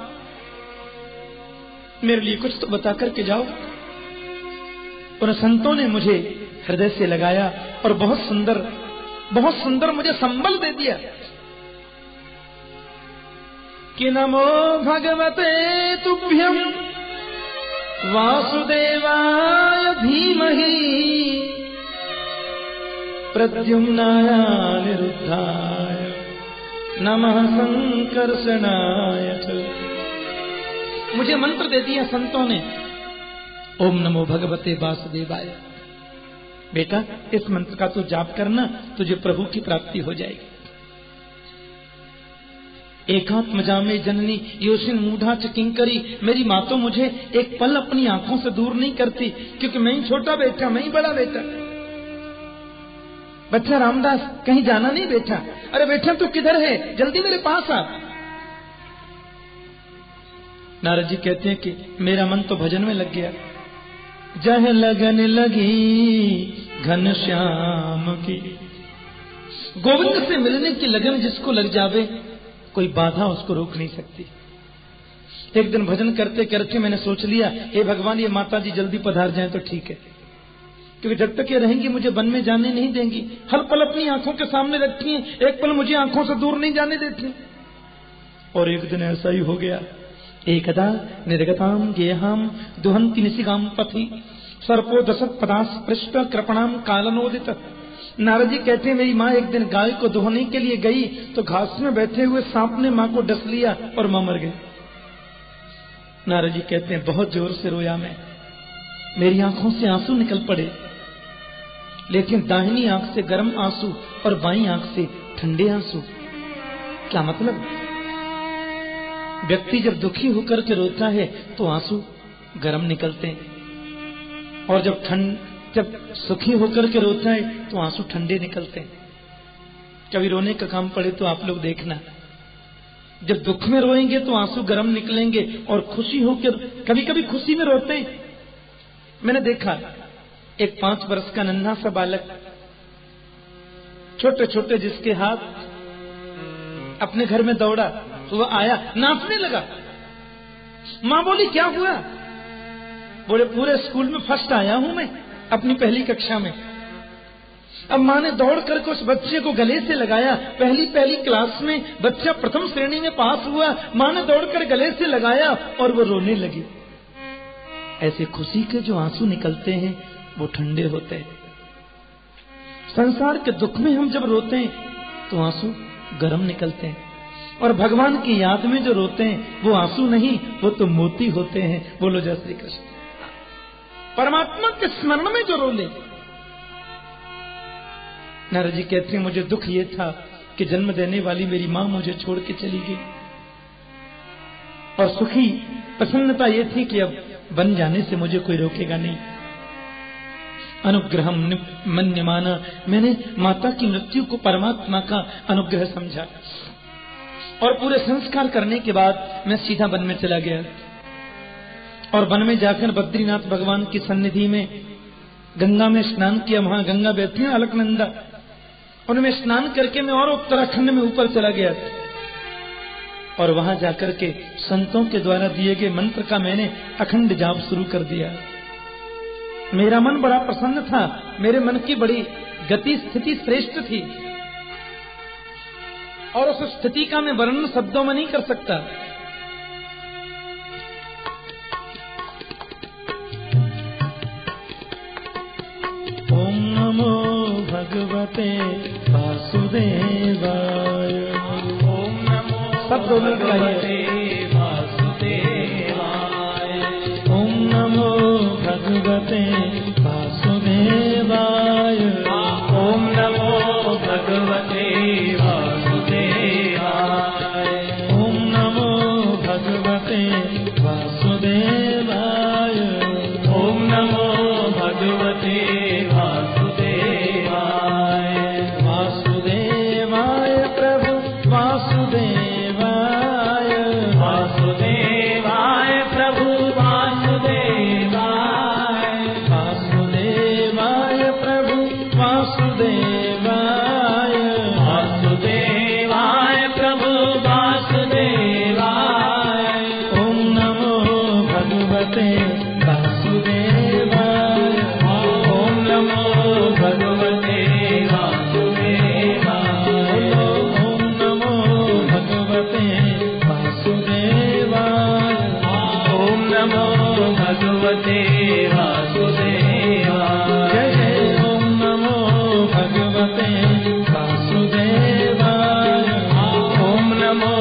मेरे लिए कुछ तो बता करके जाओ। उन संतों ने मुझे हृदय से लगाया और बहुत सुंदर मुझे संबल दे दिया कि नमो भगवते तुभ्यं वासुदेवाय धीमहि प्रद्युम्नाय अनिरुद्धाय नमः संकर्षणाय च। मुझे मंत्र दे दिया संतों ने, ओम नमो भगवते वासुदेवाय। बेटा इस मंत्र का तो जाप करना, तुझे प्रभु की प्राप्ति हो जाएगी। एकात्मजा में जननी योशिन मूढ़ा च किंकरी। मेरी माँ तो मुझे एक पल अपनी आंखों से दूर नहीं करती, क्योंकि मैं ही छोटा बेटा, मैं ही बड़ा बेटा। बच्चा रामदास कहीं जाना नहीं बेटा। अरे बेटा तू किधर है, जल्दी मेरे पास आ। नारद जी कहते हैं कि मेरा मन तो भजन में लग गया। जह लगन लगी घनश्याम की, गोविंद से मिलने की लगन जिसको लग जावे कोई बाधा उसको रोक नहीं सकती। एक दिन भजन करते करते मैंने सोच लिया, हे भगवान ये माता जी जल्दी पधार जाएं तो ठीक है, क्योंकि जब तक ये रहेंगी मुझे वन में जाने नहीं देंगी। हर पल अपनी आंखों के सामने रखती हैं, एक पल मुझे आंखों से दूर नहीं जाने देती। और एक दिन ऐसा ही हो गया। एकदा निर्गताम गेहाम दुहंति निशिगाम पथि सर्पो दशत पदास पृष्ठ कृपणाम कालनोदित। नारद जी कहते हैं मेरी माँ एक दिन गाय को दुहने के लिए गई तो घास में बैठे हुए सांप ने माँ को डस लिया और माँ मर गई। नारद जी कहते हैं बहुत जोर से रोया मैं, मेरी आंखों से आंसू निकल पड़े, लेकिन दाहिनी आंख से गर्म आंसू और बाईं आंख से ठंडे आंसू। क्या मतलब? व्यक्ति जब दुखी होकर के रोता है तो आंसू गर्म निकलते हैं, और जब सुखी होकर के रोता है तो आंसू ठंडे निकलते हैं। कभी रोने का काम पड़े तो आप लोग देखना, जब दुख में रोएंगे तो आंसू गर्म निकलेंगे, और खुशी होकर कभी कभी खुशी में रोते हैं। मैंने देखा एक 5 वर्ष का नन्हा सा बालक, छोटे छोटे जिसके हाथ, अपने घर में दौड़ा, वह आया नाचने लगा। माँ बोली क्या हुआ? बोले पूरे स्कूल में फर्स्ट आया हूं मैं अपनी पहली कक्षा में। अब माँ ने दौड़ करके उस बच्चे को गले से लगाया। पहली क्लास में बच्चा प्रथम श्रेणी में पास हुआ, माँ ने दौड़कर गले से लगाया और वो रोने लगी। ऐसे खुशी के जो आंसू निकलते हैं वो ठंडे होते हैं। संसार के दुख में हम जब रोते हैं तो आंसू गर्म निकलते हैं, और भगवान की याद में जो रोते हैं वो आंसू नहीं, वो तो मोती होते हैं। बोलो जय श्री कृष्ण। परमात्मा के स्मरण में जो रोले। नारद जी कहते हैं मुझे दुख ये था कि जन्म देने वाली मेरी माँ मुझे छोड़ के चली गई, और सुखी प्रसन्नता ये थी कि अब बन जाने से मुझे कोई रोकेगा नहीं। अनुग्रहम मन्यमाना, मैंने माता की मृत्यु को परमात्मा का अनुग्रह समझा, और पूरे संस्कार करने के बाद मैं सीधा वन में चला गया। और वन में जाकर बद्रीनाथ भगवान की सन्निधि में गंगा में स्नान किया। वहां गंगा बहती है अलकनंदा, उनमें स्नान करके मैं और उत्तराखंड में ऊपर चला गया, और वहां जाकर के संतों के द्वारा दिए गए मंत्र का मैंने अखंड जाप शुरू कर दिया। मेरा मन बड़ा प्रसन्न था, मेरे मन की बड़ी गति स्थिति श्रेष्ठ थी, और उस स्थिति का मैं वर्णन शब्दों में नहीं कर सकता। ओम नमो भगवते वासुदेवाय। ओम नमो सब दोनों भगवते वासुदेवाय। ओम नमो भगवते वासुदेवाय। ओम नमो भगवते वासुदेवाय। ओम नमो भगवते वासुदेवाय। ओम भगवते वासुदेवाय। ओम नमो भगवते वासुदेवाय। ओम नमो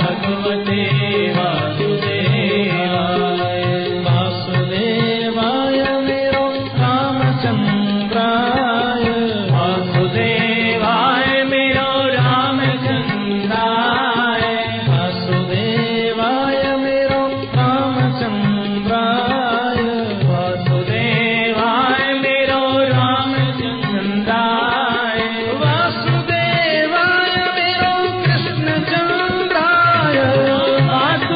भगवते वासुदेवाय। वासुदेवाय मेरो रामचंद्राय। वासुदेवाय मेरो रामचंद्राय। वासुदेवाय मेरो रामचंद्राय। वासुदेवाय मेरो रामचंद्राय। वासुदेवाय मेरो कृष्णचंद्राय। वासुदेवाय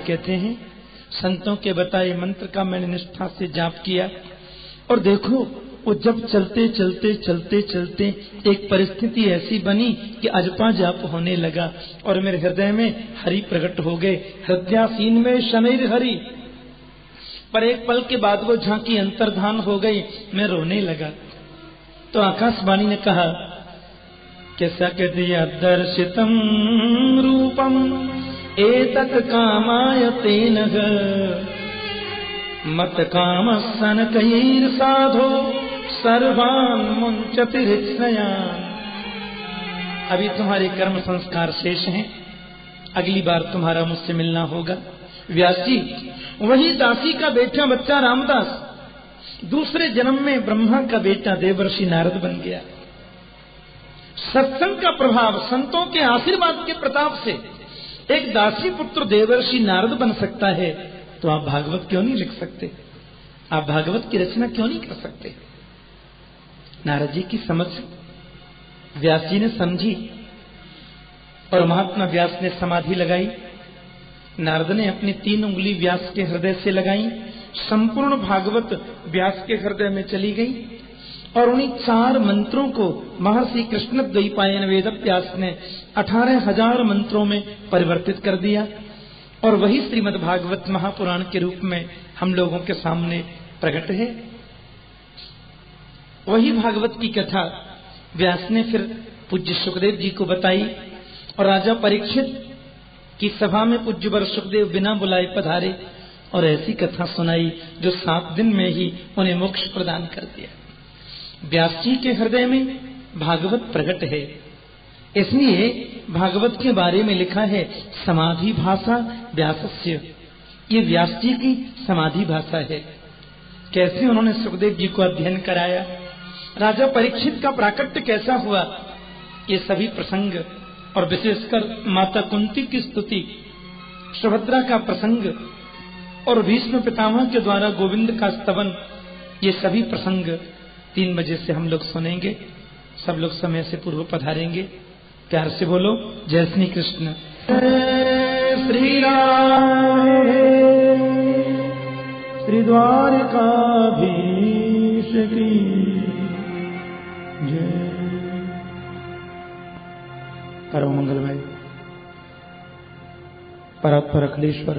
कहते हैं, संतों के बताए मंत्र का मैंने निष्ठा से जाप किया और देखो वो जब चलते चलते चलते चलते एक परिस्थिति ऐसी बनी कि अजपा जाप होने लगा और मेरे हृदय में हरि प्रकट हो गए। हृदयासीन में शनैर हरि, पर एक पल के बाद वो झांकी अंतर्धान हो गई, मैं रोने लगा। तो आकाशवाणी ने कहा कि सकदय दर्शितम रूपम एतत् कामाय तेन मत काम सन कैर साधो सर्वान मुंचति हृत्सयान। अभी तुम्हारे कर्म संस्कार शेष हैं, अगली बार तुम्हारा मुझसे मिलना होगा। व्यास जी, वही दासी का बेटा बच्चा रामदास दूसरे जन्म में ब्रह्मा का बेटा देवर्षि नारद बन गया। सत्संग का प्रभाव, संतों के आशीर्वाद के प्रताप से एक दासी पुत्र देवर्षि नारद बन सकता है, तो आप भागवत क्यों नहीं लिख सकते? आप भागवत की रचना क्यों नहीं कर सकते? नारद जी की समझ व्यास जी ने समझी और महात्मा व्यास ने समाधि लगाई। नारद ने अपनी 3 उंगली व्यास के हृदय से लगाई, संपूर्ण भागवत व्यास के हृदय में चली गई और उन्हीं 4 मंत्रों को महर्षि कृष्णद्वैपायन वेद व्यास ने 18,000 मंत्रों में परिवर्तित कर दिया और वही श्रीमद् भागवत महापुराण के रूप में हम लोगों के सामने प्रकट है। वही भागवत की कथा व्यास ने फिर पूज्य सुखदेव जी को बताई और राजा परीक्षित की सभा में पूज्य वर सुखदेव बिना बुलाए पधारे और ऐसी कथा सुनाई जो 7 दिन में ही उन्हें मोक्ष प्रदान कर दिया। व्यास जी के हृदय में भागवत प्रकट है, इसलिए भागवत के बारे में लिखा है समाधि भाषा व्यासस्य। ये व्यास जी की समाधि भाषा है। कैसे उन्होंने सुखदेव जी को अध्ययन कराया, राजा परीक्षित का प्राकट्य कैसा हुआ, ये सभी प्रसंग और विशेषकर माता कुंती की स्तुति, सुभद्रा का प्रसंग और भीष्म पितामह के द्वारा गोविंद का स्तवन, ये सभी प्रसंग 3 बजे से हम लोग सुनेंगे। सब लोग समय से पूर्व पधारेंगे। प्यार से बोलो जय श्री कृष्ण। श्री राम श्री द्वारकाधीश की जय। परम मंगलमय परात्पर अखिलेश्वर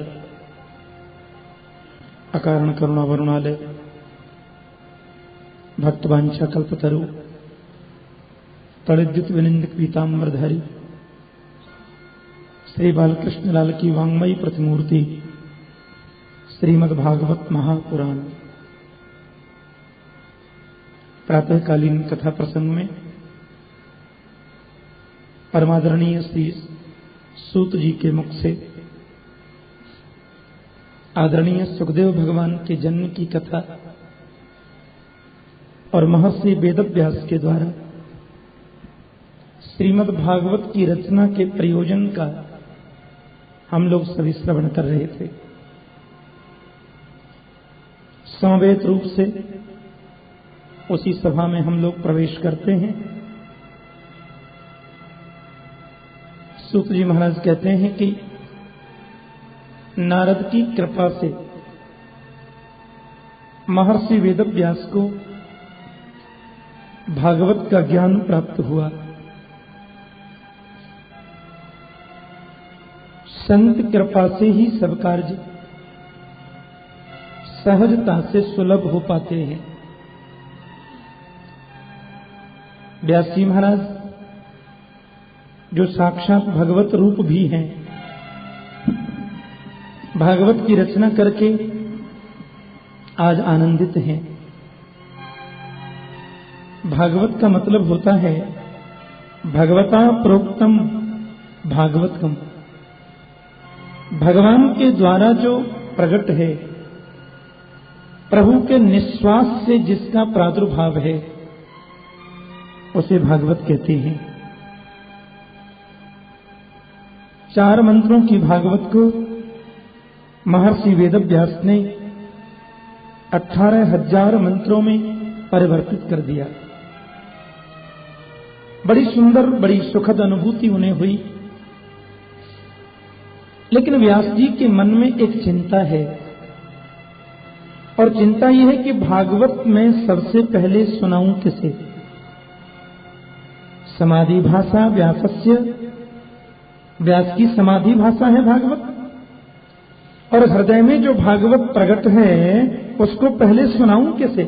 अकारण करुणा वरुणालय भक्तवांछा कल्पतरु तड़िद्युत विनिंदक पीताम्बरधारी श्री बालकृष्ण लाल की वांग्मयी प्रतिमूर्ति श्रीमद् भागवत महापुराण। प्रातःकालीन कथा प्रसंग में परमादरणीय श्री सूत जी के मुख से आदरणीय सुखदेव भगवान के जन्म की कथा और महर्षि वेदव्यास के द्वारा श्रीमद् भागवत की रचना के प्रयोजन का हम लोग सभी श्रवण कर रहे थे। समवेत रूप से उसी सभा में हम लोग प्रवेश करते हैं। सूत जी महाराज कहते हैं कि नारद की कृपा से महर्षि वेदव्यास को भागवत का ज्ञान प्राप्त हुआ। संत कृपा से ही सब कार्य सहजता से सुलभ हो पाते हैं। व्यास जी महाराज जो साक्षात भगवत रूप भी हैं, भागवत की रचना करके आज आनंदित हैं। भागवत का मतलब होता है भगवता प्रोक्तम भागवतम, भगवान के द्वारा जो प्रकट है, प्रभु के निश्वास से जिसका प्रादुर्भाव है उसे भागवत कहते हैं। 4 मंत्रों की भागवत को महर्षि वेदव्यास ने 18,000 मंत्रों में परिवर्तित कर दिया। बड़ी सुंदर, बड़ी सुखद अनुभूति उन्हें हुई। लेकिन व्यास जी के मन में एक चिंता है, और चिंता यह है कि भागवत में सबसे पहले सुनाऊं किसे। समाधि भाषा व्यासस्य, व्यास की समाधि भाषा है भागवत, और हृदय में जो भागवत प्रकट है उसको पहले सुनाऊं कैसे,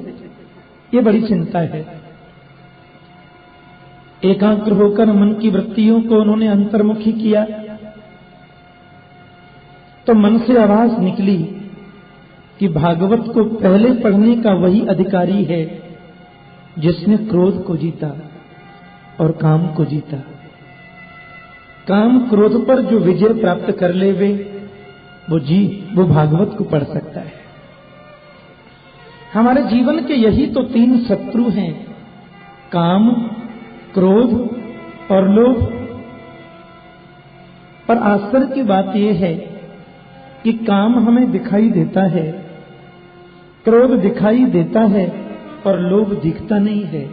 ये बड़ी चिंता है। एकाग्र होकर मन की वृत्तियों को उन्होंने अंतर्मुखी किया, तो मन से आवाज निकली कि भागवत को पहले पढ़ने का वही अधिकारी है जिसने क्रोध को जीता और काम को जीता। काम क्रोध पर जो विजय प्राप्त कर ले वो भागवत को पढ़ सकता है। हमारे जीवन के यही तो 3 शत्रु हैं, काम, क्रोध और लोभ। पर आश्चर्य की बात यह है कि काम हमें दिखाई देता है, क्रोध दिखाई देता है, और लोभ दिखता नहीं है।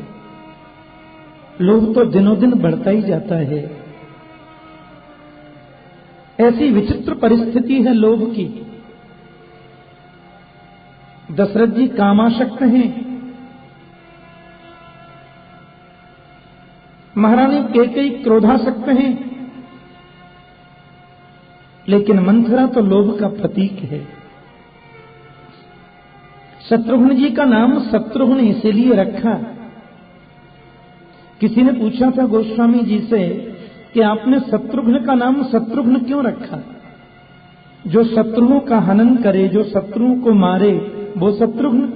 लोभ तो दिनों दिन बढ़ता ही जाता है। ऐसी विचित्र परिस्थिति है लोभ की। दशरथ जी कामासक्त हैं, महारानी कैकेयी क्रोधासक्त हैं, लेकिन मंथरा तो लोभ का प्रतीक है। शत्रुघ्न जी का नाम शत्रुघ्न इसीलिए रखा। किसी ने पूछा था गोस्वामी जी से कि आपने शत्रुघ्न का नाम शत्रुघ्न क्यों रखा? जो शत्रुओं का हनन करे, जो शत्रुओं को मारे, वो शत्रुघ्न।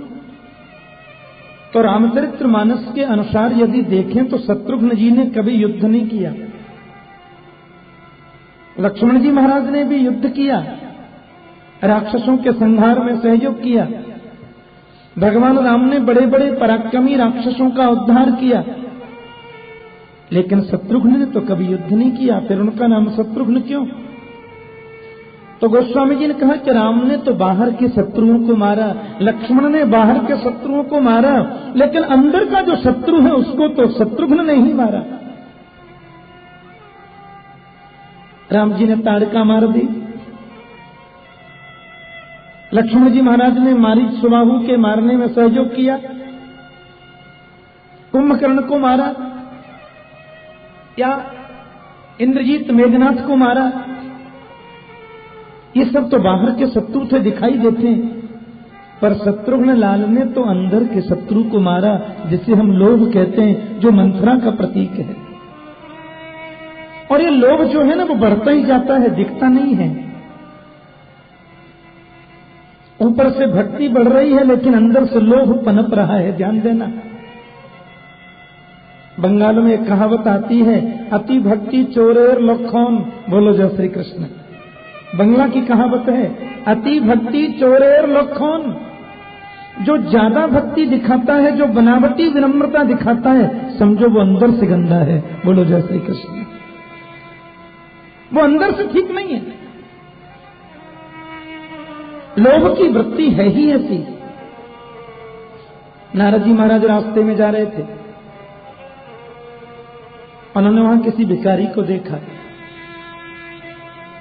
तो रामचरितमानस के अनुसार यदि देखें तो शत्रुघ्न जी ने कभी युद्ध नहीं किया। लक्ष्मण जी महाराज ने भी युद्ध किया, राक्षसों के संहार में सहयोग किया। भगवान राम ने बड़े बड़े पराक्रमी राक्षसों का उद्धार किया, लेकिन शत्रुघ्न ने तो कभी युद्ध नहीं किया। फिर उनका नाम शत्रुघ्न क्यों? तो गोस्वामी जी ने कहा कि राम ने तो बाहर के शत्रुओं को मारा, लक्ष्मण ने बाहर के शत्रुओं को मारा, लेकिन अंदर का जो शत्रु है उसको तो शत्रुघ्न ने ही मारा। राम जी ने ताड़का मार दी, लक्ष्मण जी महाराज ने मारीच सुबाहु के मारने में सहयोग किया, कुंभकर्ण को मारा, या इंद्रजीत मेघनाथ को मारा। ये सब तो बाहर के शत्रु थे, दिखाई देते हैं, पर शत्रुघ्न लाल ने तो अंदर के शत्रु को मारा, जिसे हम लोभ कहते हैं, जो मंथरा का प्रतीक है। और ये लोभ जो है ना, वो बढ़ता ही जाता है, दिखता नहीं है। ऊपर से भक्ति बढ़ रही है, लेकिन अंदर से लोभ पनप रहा है, ध्यान देना। बंगाल में एक कहावत आती है, अति भक्ति चोरेर लखन। बोलो जय श्री कृष्ण। बंगला की कहावत है, अति भक्ति चोरेर लखन। जो ज्यादा भक्ति दिखाता है, जो बनावटी विनम्रता दिखाता है, समझो वो अंदर से गंदा है। बोलो जय श्री कृष्ण। वो अंदर से ठीक नहीं है। लोभ की वृत्ति है ही ऐसी। नारद जी महाराज रास्ते में जा रहे थे, उन्होंने वहां किसी भिखारी को देखा।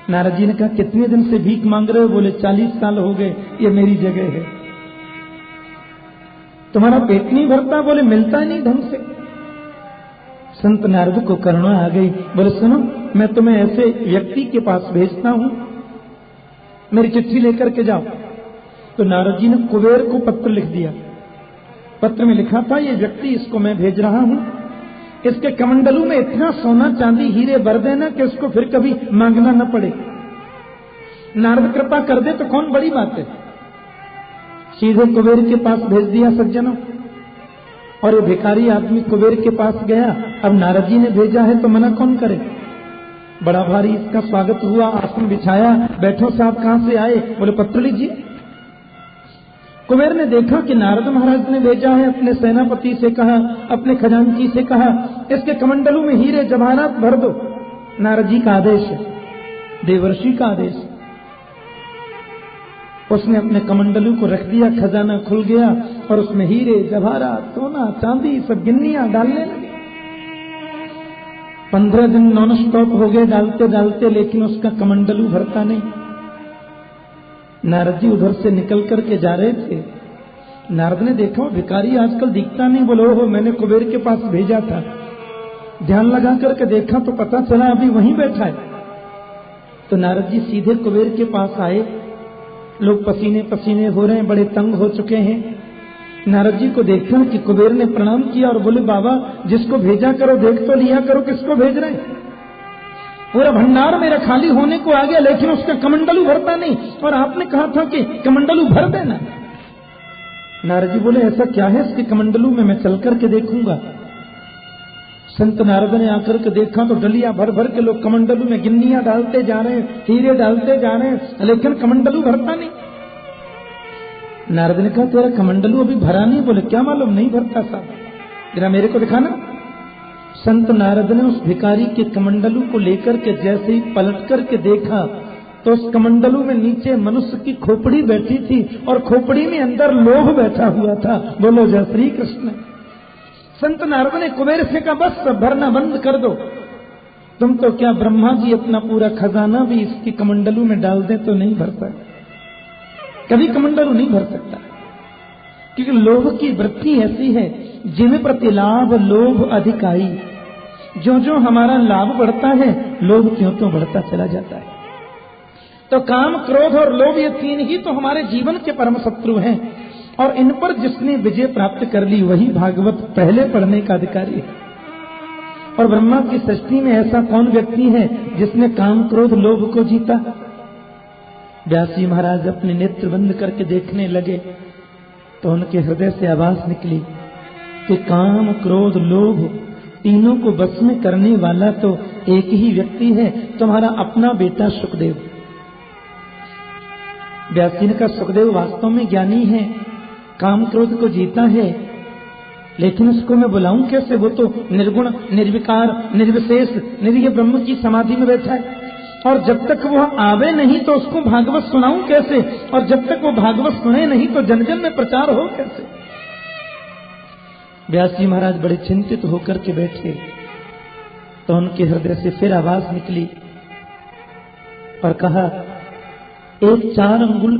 नारद जी ने कहा, कितने दिन से भीख मांग रहे हो? बोले 40 साल हो गए, ये मेरी जगह है। तुम्हारा पेट नहीं भरता? बोले मिलता नहीं ढंग से। संत नारद को करुणा आ गई, बोले सुनो, मैं तुम्हें ऐसे व्यक्ति के पास भेजता हूं, मेरी चिट्ठी लेकर के जाओ। तो नारद जी ने कुबेर को पत्र लिख दिया। पत्र में लिखा था, ये व्यक्ति, इसको मैं भेज रहा हूं, इसके कमंडलू में इतना सोना चांदी हीरे भर देना कि उसको फिर कभी मांगना न पड़े। नारद कृपा कर दे तो कौन बड़ी बात है। सीधे कुबेर के पास भेज दिया सज्जनों। और ये भिखारी आदमी कुबेर के पास गया। अब नारद जी ने भेजा है तो मना कौन करे। बड़ा भारी इसका स्वागत हुआ, आसन बिछाया, बैठो साहब कहां से आए? बोले पत्र लीजिए। कुबेर ने देखा कि नारद महाराज ने भेजा है, अपने सेनापति से कहा, अपने खजांची से कहा, इसके कमंडलू में हीरे जवाहरात भर दो। नारद जी का आदेश है, देवर्षि का आदेश। उसने अपने कमंडलू को रख दिया, खजाना खुल गया और उसमें हीरे जवाहरात, सोना चांदी सब गिन्नियां डालने लगे। 15 दिन नॉन स्टॉप हो गए डालते डालते, लेकिन उसका कमंडलू भरता नहीं। नारद जी उधर से निकल करके जा रहे थे। नारद ने देखा भिखारी आजकल दिखता नहीं। बोलो हो, मैंने कुबेर के पास भेजा था। ध्यान लगा करके देखा तो पता चला अभी वहीं बैठा है। तो नारद जी सीधे कुबेर के पास आए। लोग पसीने पसीने हो रहे हैं, बड़े तंग हो चुके हैं। नारद जी को देखा कि कुबेर ने प्रणाम किया और बोले, बाबा जिसको भेजा करो देख तो लिया करो किसको भेज रहे हैं। पूरा भंडार मेरा खाली होने को आ गया, लेकिन उसका कमंडलू भरता नहीं, और आपने कहा था कि कमंडलू भर देना। नारद जी बोले, ऐसा क्या है इसके कमंडलू में, मैं चल करके देखूंगा। संत नारद ने आकर के देखा तो डलिया भर भर के लोग कमंडलू में गिन्नियां डालते जा रहे हैं, हीरे डालते जा रहे हैं, लेकिन कमंडलू भरता नहीं। नारद ने कहा, तेरा कमंडलू अभी भरा नहीं। बोले, क्या मालूम, नहीं भरता साहब, जरा मेरे को दिखाना। संत नारद ने उस भिखारी के कमंडलू को लेकर के जैसे ही पलट करके देखा तो उस कमंडलू में नीचे मनुष्य की खोपड़ी बैठी थी और खोपड़ी में अंदर लोभ बैठा हुआ था। बोलो जय श्री कृष्ण। संत नारद ने कुबेर से कहा, बस भरना बंद कर दो। तुम तो क्या ब्रह्मा जी अपना पूरा खजाना भी इसकी कमंडलू में डाल दें तो नहीं भरता, कभी कमंडलू नहीं भर सकता। क्योंकि लोभ की वृत्ति ऐसी है, जिन प्रति लाभ लोभ अधिकाई। जो जो हमारा लाभ बढ़ता है, लोभ क्यों क्यों बढ़ता चला जाता है। तो काम, क्रोध और लोभ, ये तीन ही तो हमारे जीवन के परम शत्रु हैं, और इन पर जिसने विजय प्राप्त कर ली वही भागवत पहले पढ़ने का अधिकारी है। और ब्रह्मा की सृष्टि में ऐसा कौन व्यक्ति है जिसने काम, क्रोध, लोभ को जीता। व्यास जी महाराज अपने नेत्र बंद करके देखने लगे तो उनके हृदय से आवाज निकली कि काम, क्रोध, लोभ तीनों को बस में करने वाला तो एक ही व्यक्ति है, तुम्हारा अपना बेटा सुखदेव। व्यास जी ने कहा, सुखदेव वास्तव में ज्ञानी है, काम क्रोध को जीता है, लेकिन उसको मैं बुलाऊं कैसे, वो तो निर्गुण, निर्विकार, निर्विशेष, निरीह ब्रह्म की समाधि में बैठा है, और जब तक वो आवे नहीं तो उसको भागवत सुनाऊं कैसे, और जब तक वो भागवत सुने नहीं तो जन जन में प्रचार हो कैसे। व्यास जी महाराज बड़े चिंतित होकर के बैठे तो उनके हृदय से फिर आवाज निकली और कहा, एक 4 अंगुल